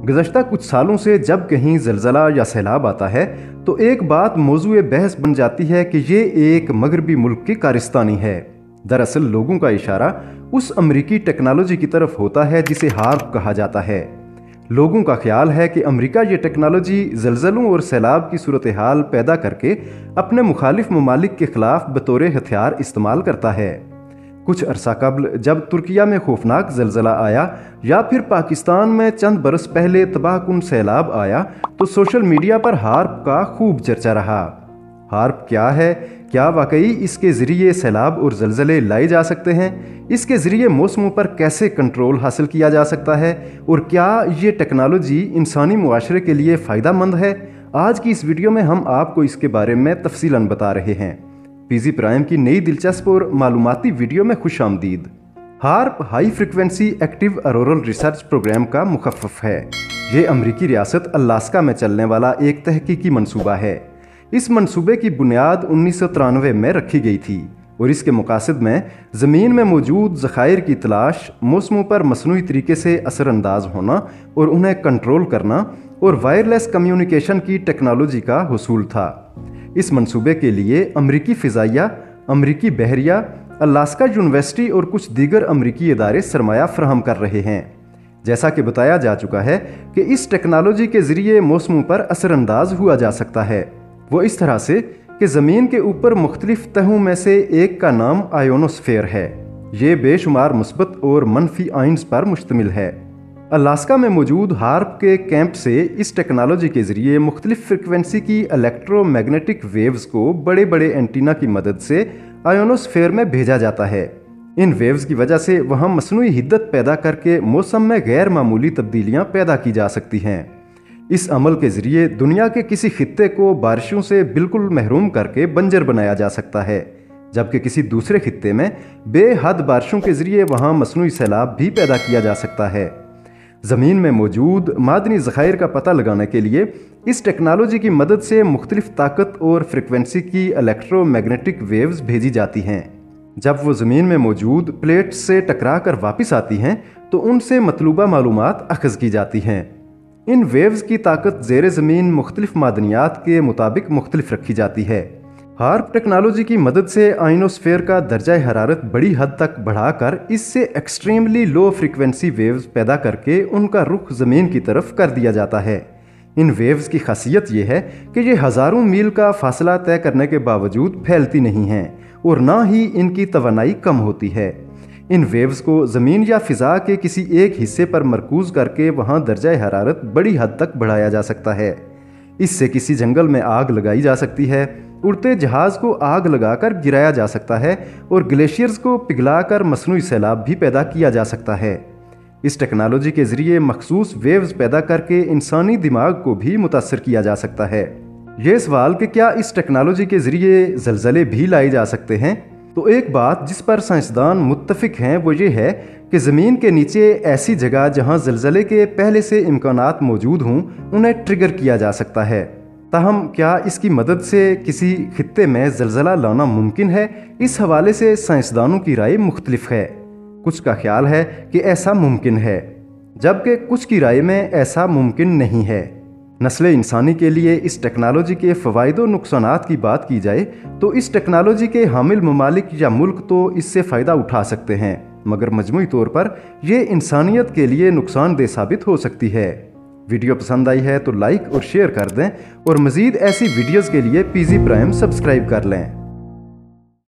گزشتہ کچھ سالوں سے جب کہیں زلزلہ یا سیلاب آتا ہے تو ایک بات موضوع بحث بن جاتی ہے کہ یہ ایک مغربی ملک کی کارستانی ہے۔ دراصل لوگوں کا اشارہ اس امریکی ٹیکنالوجی کی طرف ہوتا ہے جسے ہارپ کہا جاتا ہے۔ لوگوں کا خیال ہے کہ امریکہ یہ ٹیکنالوجی زلزلوں اور سیلاب کی صورتحال پیدا کر کے اپنے مخالف ممالک کے خلاف بطور ہتھیار استعمال کرتا ہے۔ کچھ عرصہ قبل جب ترکیہ میں خوفناک زلزلہ آیا یا پھر پاکستان میں چند برس پہلے تباہ کن سیلاب آیا تو سوشل میڈیا پر ہارپ کا خوب چرچا رہا۔ ہارپ کیا ہے؟ کیا واقعی اس کے ذریعے سیلاب اور زلزلے لائے جا سکتے ہیں؟ اس کے ذریعے موسموں پر کیسے کنٹرول حاصل کیا جا سکتا ہے؟ اور کیا یہ ٹیکنالوجی انسانی معاشرے کے لیے فائدہ مند ہے؟ آج کی اس ویڈیو میں ہم آپ کو اس کے بارے میں تفصیلاً بتا رہے ہیں۔ پی زی پرائم کی نئی دلچسپ اور معلوماتی ویڈیو میں خوش آمدید۔ HAARP high frequency active auroral research program کا مخفف ہے۔ یہ امریکی ریاست الاسکا میں چلنے والا ایک تحقیقی منصوبہ ہے۔ اس منصوبے کی بنیاد 1993 میں رکھی گئی تھی اور اس کے مقاصد میں زمین میں موجود ذخائر کی تلاش، موسموں پر مصنوعی طریقے سے اثر انداز ہونا اور انہیں کنٹرول کرنا اور وائرلیس کمیونیکیشن کی ٹیکنالوجی کا حصول تھا۔ اس منصوبے کے لیے امریکی فضائیہ، امریکی بحریہ، الاسکا یونیورسٹی اور کچھ دیگر امریکی ادارے سرمایہ فراہم کر رہے ہیں۔ جیسا کہ بتایا جا چکا ہے کہ اس ٹیکنالوجی کے ذریعے موسموں پر اثر انداز ہوا جا سکتا ہے، وہ اس طرح سے کہ زمین کے اوپر مختلف تہوں میں سے ایک کا نام آئیونوسفیر ہے۔ یہ بے شمار مثبت اور منفی آئنز پر مشتمل ہے۔ الاسکا میں موجود ہارپ کے کیمپ سے اس ٹیکنالوجی کے ذریعے مختلف فریکوینسی کی الیکٹرو میگنیٹک ویوز کو بڑے بڑے اینٹینا کی مدد سے آئیونوسفیر میں بھیجا جاتا ہے۔ ان ویوز کی وجہ سے وہاں مصنوعی حدت پیدا کر کے موسم میں غیر معمولی تبدیلیاں پیدا کی جا سکتی ہیں۔ اس عمل کے ذریعے دنیا کے کسی خطے کو بارشوں سے بالکل محروم کر کے بنجر بنایا جا سکتا ہے، جبکہ کسی دوسرے خطے میں بے حد بارشوں کے ذریعے وہاں مصنوعی سیلاب بھی پیدا کیا جا سکتا ہے۔ زمین میں موجود معدنی ذخائر کا پتہ لگانے کے لیے اس ٹیکنالوجی کی مدد سے مختلف طاقت اور فریکوینسی کی الیکٹرو میگنیٹک ویوز بھیجی جاتی ہیں۔ جب وہ زمین میں موجود پلیٹس سے ٹکرا کر واپس آتی ہیں تو ان سے مطلوبہ معلومات اخذ کی جاتی ہیں۔ ان ویوز کی طاقت زیر زمین مختلف معدنیات کے مطابق مختلف رکھی جاتی ہے۔ ہارپ ٹیکنالوجی کی مدد سے آئنوسفیر کا درجہ حرارت بڑی حد تک بڑھا کر اس سے ایکسٹریملی لو فریکوینسی ویوز پیدا کر کے ان کا رخ زمین کی طرف کر دیا جاتا ہے۔ ان ویوز کی خاصیت یہ ہے کہ یہ ہزاروں میل کا فاصلہ طے کرنے کے باوجود پھیلتی نہیں ہیں اور نہ ہی ان کی توانائی کم ہوتی ہے۔ ان ویوز کو زمین یا فضا کے کسی ایک حصے پر مرکوز کر کے وہاں درجہ حرارت بڑی حد تک بڑھایا جا سکتا ہے۔ اس سے کسی جنگل میں آگ لگائی جا سکتی ہے، اڑتے جہاز کو آگ لگا کر گرایا جا سکتا ہے اور گلیشیئرز کو پگھلا کر مصنوعی سیلاب بھی پیدا کیا جا سکتا ہے۔ اس ٹیکنالوجی کے ذریعے مخصوص ویوز پیدا کر کے انسانی دماغ کو بھی متاثر کیا جا سکتا ہے۔ یہ سوال کہ کیا اس ٹیکنالوجی کے ذریعے زلزلے بھی لائے جا سکتے ہیں، تو ایک بات جس پر سائنسدان متفق ہیں وہ یہ ہے کہ زمین کے نیچے ایسی جگہ جہاں زلزلے کے پہلے سے امکانات موجود ہوں انہیں ٹریگر کیا جا سکتا ہے۔ تاہم کیا اس کی مدد سے کسی خطے میں زلزلہ لانا ممکن ہے؟ اس حوالے سے سائنسدانوں کی رائے مختلف ہے۔ کچھ کا خیال ہے کہ ایسا ممکن ہے، جبکہ کچھ کی رائے میں ایسا ممکن نہیں ہے۔ نسل انسانی کے لیے اس ٹیکنالوجی کے فوائد و نقصانات کی بات کی جائے تو اس ٹیکنالوجی کے حامل ممالک یا ملک تو اس سے فائدہ اٹھا سکتے ہیں، مگر مجموعی طور پر یہ انسانیت کے لیے نقصان دہ ثابت ہو سکتی ہے۔ ویڈیو پسند آئی ہے تو لائک اور شیئر کر دیں اور مزید ایسی ویڈیوز کے لیے پی زی پرائم سبسکرائب کر لیں۔